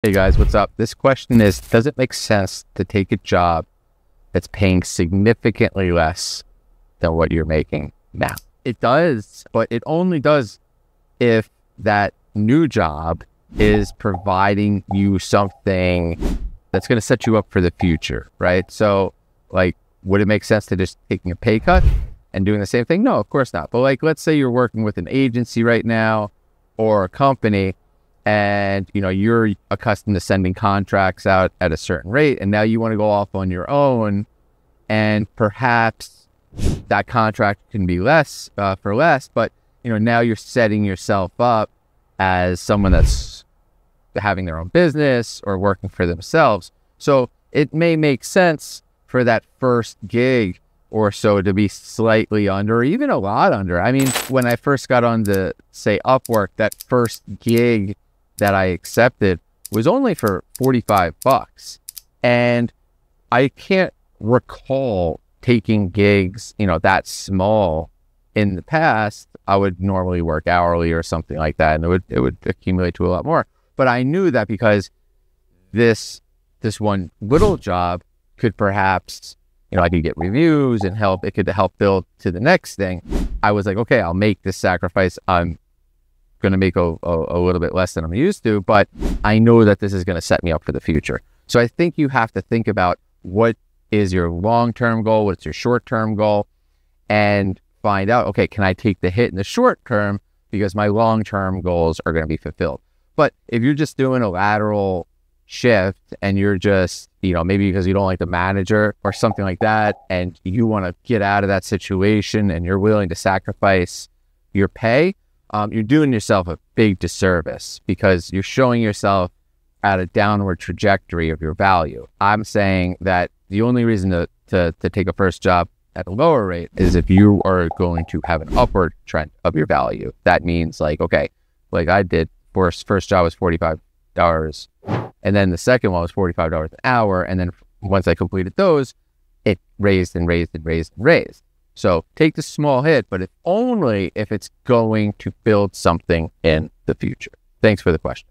Hey guys, what's up? This question is, does it make sense to take a job that's paying significantly less than what you're making now? It does, but it only does if that new job is providing you something that's going to set you up for the future, right? So like, would it make sense to just taking a pay cut and doing the same thing? No, of course not. But like, let's say you're working with an agency right now or a company, and you're accustomed to sending contracts out at a certain rate, and now you want to go off on your own, and perhaps that contract can be less for less, but now you're setting yourself up as someone that's having their own business or working for themselves. So it may make sense for that first gig or so to be slightly under, or even a lot under. I mean, when I first got on the, say, Upwork, that first gig that I accepted was only for $45. And I can't recall taking gigs, that small in the past. I would normally work hourly or something like that, and it would accumulate to a lot more. But I knew that because this one little job could perhaps, I could get reviews and it could help build to the next thing. I was like, okay, I'll make this sacrifice. I'm going to make a little bit less than I'm used to, but I know that this is going to set me up for the future. So I think you have to think about what is your long-term goal, what's your short-term goal, and find out, okay, can I take the hit in the short term because my long-term goals are going to be fulfilled? But if you're just doing a lateral shift and you're just, maybe because you don't like the manager or something like that, and you want to get out of that situation and you're willing to sacrifice your pay, you're doing yourself a big disservice because you're showing yourself at a downward trajectory of your value. I'm saying that the only reason to take a first job at a lower rate is if you are going to have an upward trend of your value. That means like, okay, like I did, first job was $45, and then the second one was $45 an hour. And then once I completed those, it raised and raised and raised and raised. So take the small hit, but only if it's going to build something in the future. Thanks for the question.